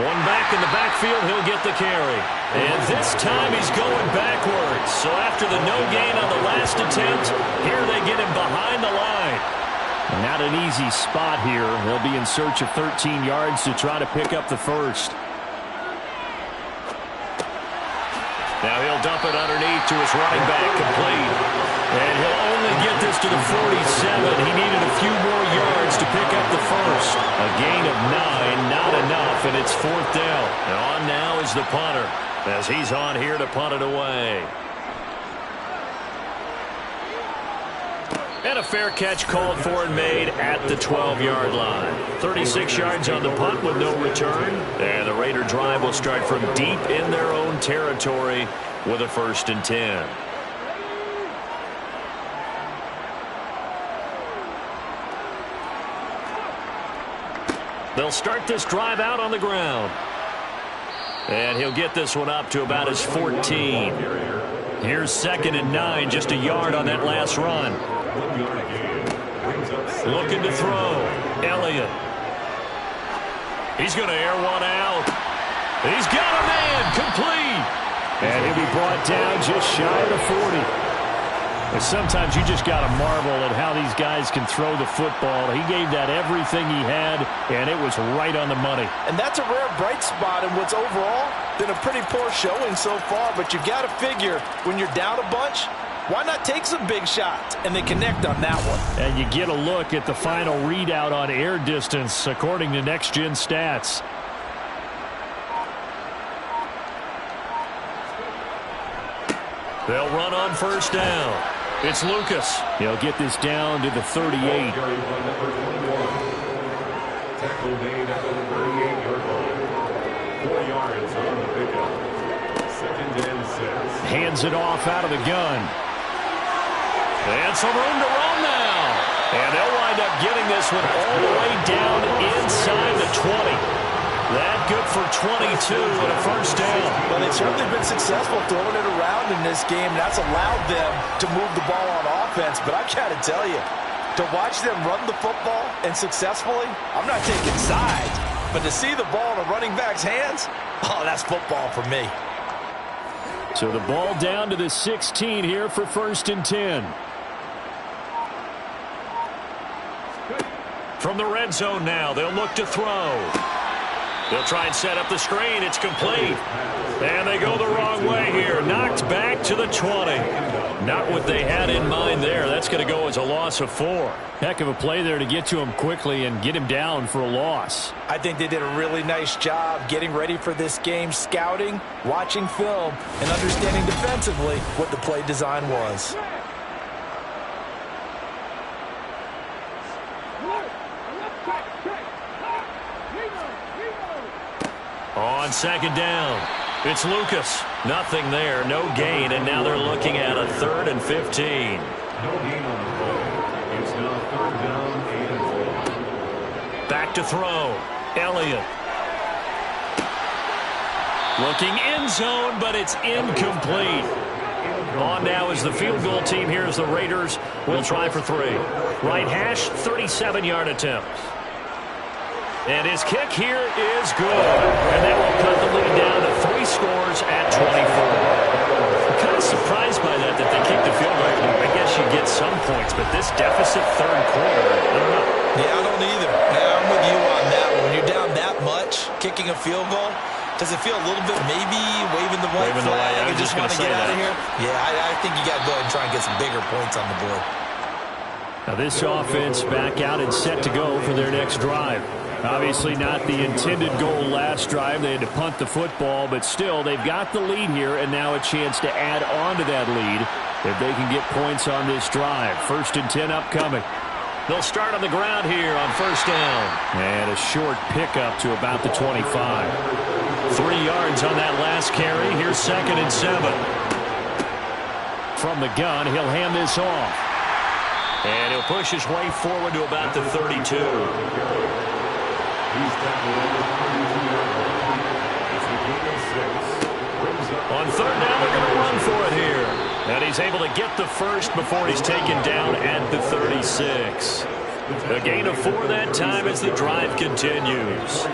[SPEAKER 3] One back in the backfield, he'll get the carry. And this time he's going backwards. So after the no gain on the last attempt, here they get him behind the line.
[SPEAKER 2] Not an easy spot here. They'll be in search of 13 yards to try to pick up the first.
[SPEAKER 3] Now he'll dump it underneath to his running back, complete. And he'll only get this to the 47. He needed a few more yards to pick up the first. A gain of 9, not enough, and it's 4th down. And on now is the punter, as he's on here to punt it away. And a fair catch called for and made at the 12-yard line. 36 yards on the punt with no return. And the Raider drive will start from deep in their own territory with a 1st and 10. They'll start this drive out on the ground. And he'll get this one up to about his 14. Here's 2nd and 9, just a yard on that last run. Looking to throw. Elliott. He's going to air one out. He's got a man. Complete.
[SPEAKER 2] And he'll be brought down just shy of the 40. And sometimes you just got to marvel at how these guys can throw the football. He gave that everything he had, and it was right on the money.
[SPEAKER 4] And that's a rare bright spot in what's overall been a pretty poor showing so far. But you got to figure when you're down a bunch, why not take some big shots? And they connect on that one.
[SPEAKER 2] And you get a look at the final readout on air distance, according to Next Gen Stats.
[SPEAKER 3] They'll run on first down. It's Lucas.
[SPEAKER 2] He'll get this down to the 38.
[SPEAKER 5] Tackle made at the 38-yard line. 4 yards on the pickup. 2nd and 6.
[SPEAKER 2] Hands it off out of the gun.
[SPEAKER 3] And some room to run now. And they'll wind up getting this one all the way down inside the 20. That good for 22 and a first down.
[SPEAKER 4] Well, they've certainly been successful throwing it around in this game. That's allowed them to move the ball on offense. But I got to tell you, to watch them run the football and successfully, I'm not taking sides. But to see the ball in a running back's hands, oh, that's football for me.
[SPEAKER 2] So the ball down to the 16 here for 1st and 10.
[SPEAKER 3] From the red zone now, they'll look to throw. They'll try and set up the screen. It's complete. And they go the wrong way here. Knocked back to the 20. Not what they had in mind there. That's going to go as a loss of 4.
[SPEAKER 2] Heck of a play there to get to him quickly and get him down for a loss.
[SPEAKER 4] I think they did a really nice job getting ready for this game, scouting, watching film, and understanding defensively what the play design was.
[SPEAKER 3] On 2nd down, it's Lucas. Nothing there, no gain, and now they're looking at a 3rd and 15.
[SPEAKER 5] No gain on the play. It's now 3rd down, 8 and 4.
[SPEAKER 3] Back to throw. Elliott. Looking end zone, but it's incomplete. On now is the field goal team here as the Raiders will try for 3. Right hash, 37-yard attempt. And his kick here is good. And that will cut the lead down to 3 scores at 24. I'm kind of surprised by that they kicked the field goal. I guess you get some points, but this deficit 3rd quarter, I don't know.
[SPEAKER 4] Yeah, I don't either. Yeah, I'm with you on that. When you're down that much, kicking a field goal, does it feel a little bit maybe waving the white flag and just want to get out of here? Yeah, I think you got to go ahead and try and get some bigger points on the board.
[SPEAKER 2] Now this offense back out and set to go for their next drive. Obviously not the intended goal last drive. They had to punt the football, but still they've got the lead here and now a chance to add on to that lead if they can get points on this drive. 1st and 10 upcoming.
[SPEAKER 3] They'll start on the ground here on 1st down.
[SPEAKER 2] And a short pickup to about the 25.
[SPEAKER 3] 3 yards on that last carry. Here's 2nd and 7.
[SPEAKER 2] From the gun, he'll hand this off.
[SPEAKER 3] And he'll push his way forward to about the 32. On 3rd down, they're going to run for it here. And he's able to get the first before he's taken down at the 36. A gain of 4 that time as the drive continues.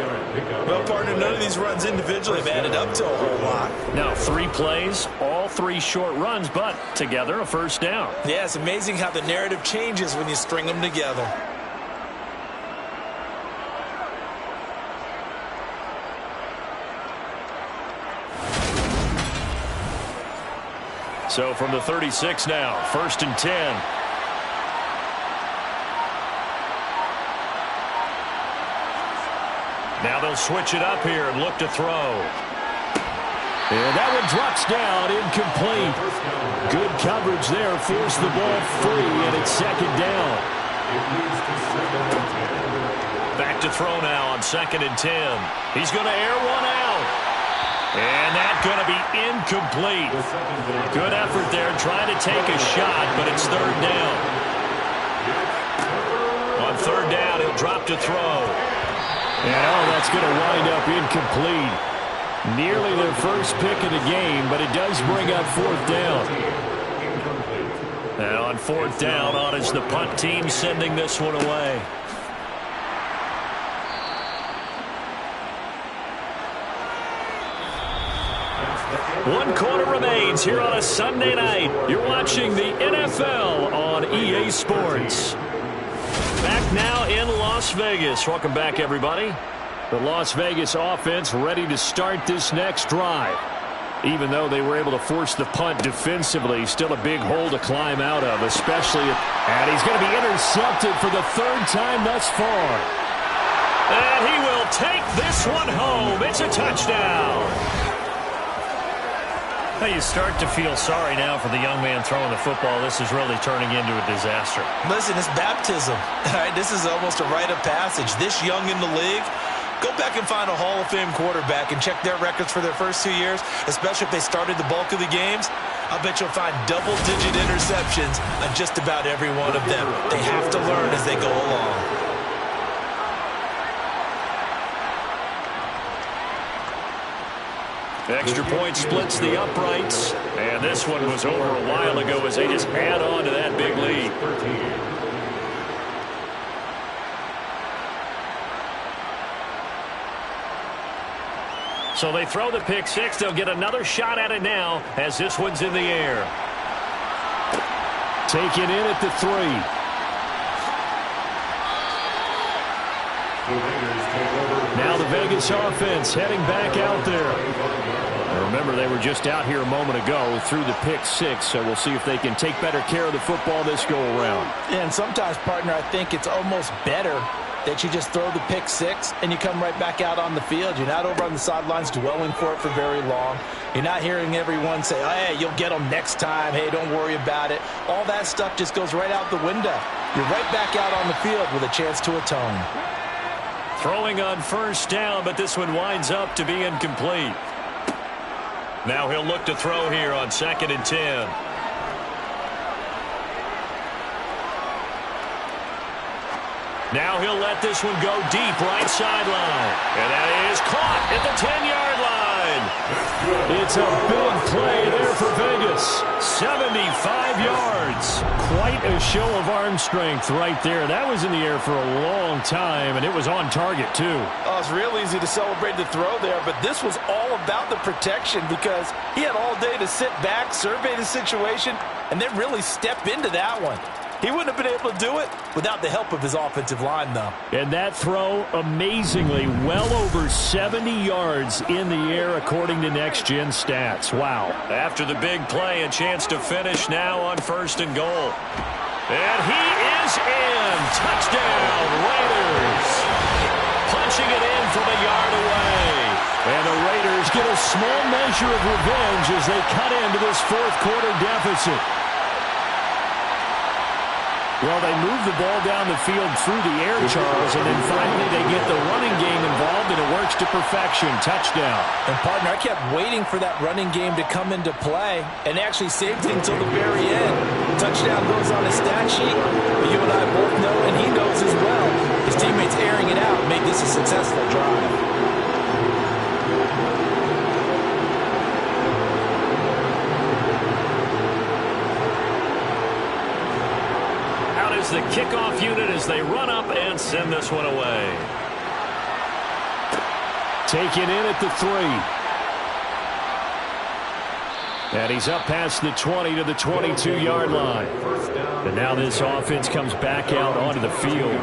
[SPEAKER 4] Well, partner, none of these runs individually have added up to a whole lot.
[SPEAKER 3] Now 3 plays, all 3 short runs, but together a 1st down.
[SPEAKER 4] Yeah, it's amazing how the narrative changes when you string them together.
[SPEAKER 3] So from the 36 now, 1st and 10. Now they'll switch it up here and look to throw.
[SPEAKER 2] And that one drops down, incomplete. Good coverage there, forced the ball free, and it's 2nd down.
[SPEAKER 3] Back to throw now on 2nd and 10. He's going to air one out. And that's going to be incomplete. Good effort there trying to take a shot, but it's 3rd down. On 3rd down, he'll drop to throw.
[SPEAKER 2] And that's going to wind up incomplete. Nearly their first pick of the game, but it does bring up 4th down.
[SPEAKER 3] Now on 4th down, on is the punt team sending this one away. One quarter remains here on a Sunday night. You're watching the NFL on EA Sports. Back now in Las Vegas. Welcome back, everybody.
[SPEAKER 2] The Las Vegas offense ready to start this next drive. Even though they were able to force the punt defensively, still a big hole to climb out of, especially and he's going to be intercepted for the 3rd time thus far.
[SPEAKER 3] And he will take this one home. It's a touchdown. Now you start to feel sorry now for the young man throwing the football. This is really turning into a disaster.
[SPEAKER 4] Listen, it's baptism. All right, this is almost a rite of passage. This young in the league, Go back and find a Hall of Fame quarterback and check their records for their first 2 years, especially if they started the bulk of the games. I bet you'll find double-digit interceptions on just about every one of them. They have to learn as they go along.
[SPEAKER 3] Extra point splits the uprights. And this one was over a while ago as they just add on to that big lead. So they throw the pick six. They'll get another shot at it now as this one's in the air.
[SPEAKER 2] Taken in at the 3. Now the Vegas offense heading back out there. Remember, they were just out here a moment ago through the pick six, so we'll see if they can take better care of the football this go-around.
[SPEAKER 4] Yeah, and sometimes, partner, I think it's almost better that you just throw the pick six and you come right back out on the field. You're not over on the sidelines dwelling for it for very long. You're not hearing everyone say, oh, hey, you'll get them next time. Hey, don't worry about it. All that stuff just goes right out the window. You're right back out on the field with a chance to atone.
[SPEAKER 3] Throwing on first down, but this one winds up to be incomplete. Now he'll look to throw here on 2nd and 10. Now he'll let this one go deep right sideline. And that is caught at the 10-yard line.
[SPEAKER 2] It's a big play there for Vegas.
[SPEAKER 3] 75 yards.
[SPEAKER 2] Quite a show of arm strength right there. That was in the air for a long time, and it was on target, too.
[SPEAKER 4] Oh, it's real easy to celebrate the throw there, but this was all about the protection because he had all day to sit back, survey the situation, and then really step into that one. He wouldn't have been able to do it without the help of his offensive line, though.
[SPEAKER 2] And that throw, amazingly, well over 70 yards in the air, according to Next Gen Stats. Wow.
[SPEAKER 3] After the big play, a chance to finish now on 1st and goal. And he is in. Touchdown, Raiders. Punching it in from a yard away.
[SPEAKER 2] And the Raiders get a small measure of revenge as they cut into this fourth-quarter deficit. Well, they move the ball down the field through the air, Charles, and then finally they get the running game involved, and it works to perfection. Touchdown.
[SPEAKER 4] And, partner, I kept waiting for that running game to come into play and actually saved it until the very end. Touchdown goes on his stat sheet, but you and I both know, and he knows as well, his teammates airing it out made this a successful drive.
[SPEAKER 3] The kickoff unit as they run up and send this one away.
[SPEAKER 2] Taken in at the 3. And he's up past the 20 to the 22-yard line. And now this offense comes back out onto the field.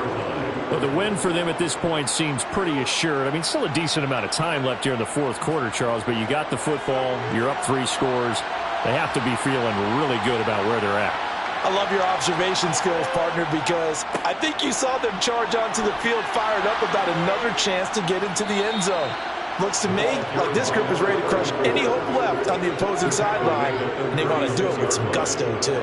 [SPEAKER 2] Well, the win for them at this point seems pretty assured. I mean, still a decent amount of time left here in the fourth quarter, Charles, but you got the football, you're up 3 scores. They have to be feeling really good about where they're at.
[SPEAKER 4] I love your observation skills, partner, because I think you saw them charge onto the field fired up about another chance to get into the end zone. Looks to me like this group is ready to crush any hope left on the opposing sideline, and they want to do it with some gusto, too.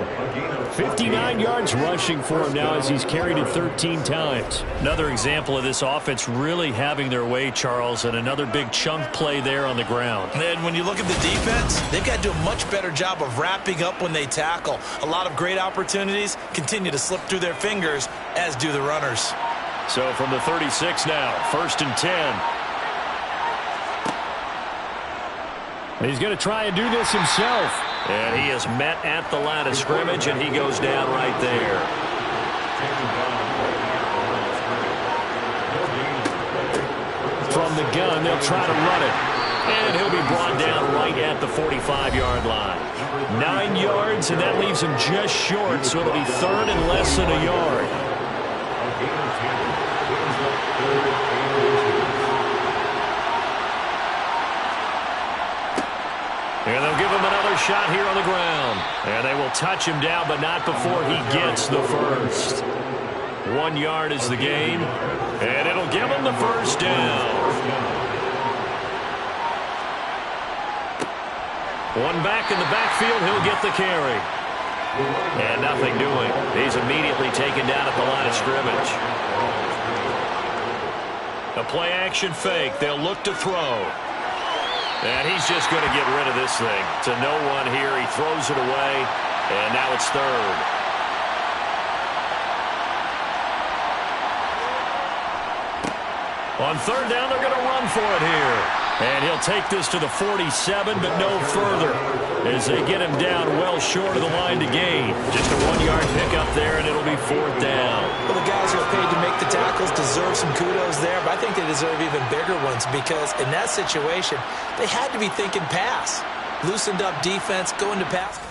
[SPEAKER 2] 59 yards rushing for him now as he's carried it 13 times.
[SPEAKER 3] Another example of this offense really having their way, Charles, and another big chunk play there on the ground.
[SPEAKER 4] And when you look at the defense, they've got to do a much better job of wrapping up when they tackle. A lot of great opportunities continue to slip through their fingers, as do the runners.
[SPEAKER 3] So from the 36 now, 1st and 10.
[SPEAKER 2] He's going to try and do this himself.
[SPEAKER 3] And he is met at the line of scrimmage, and he goes down right there.
[SPEAKER 2] From the gun, they'll try to run it.
[SPEAKER 3] And he'll be brought down right at the 45-yard line.
[SPEAKER 2] 9 yards, and that leaves him just short, so it'll be 3rd and less than a yard.
[SPEAKER 3] And they'll give him another shot here on the ground. And they will touch him down, but not before he gets the first. 1 yard is the gain. And it'll give him the first down. One back in the backfield, he'll get the carry. And nothing doing. He's immediately taken down at the line of scrimmage. A play-action fake. They'll look to throw. And he's just going to get rid of this thing. To no one here. He throws it away. And now it's third. On third down, they're going to run for it here. And he'll take this to the 47, but no further, as they get him down well short of the line to gain. Just a 1-yard pickup there, and it'll be fourth down.
[SPEAKER 4] Well, the guys who are paid to make the tackles deserve some kudos there, but I think they deserve even bigger ones because in that situation, they had to be thinking pass. Loosened up defense, going to pass.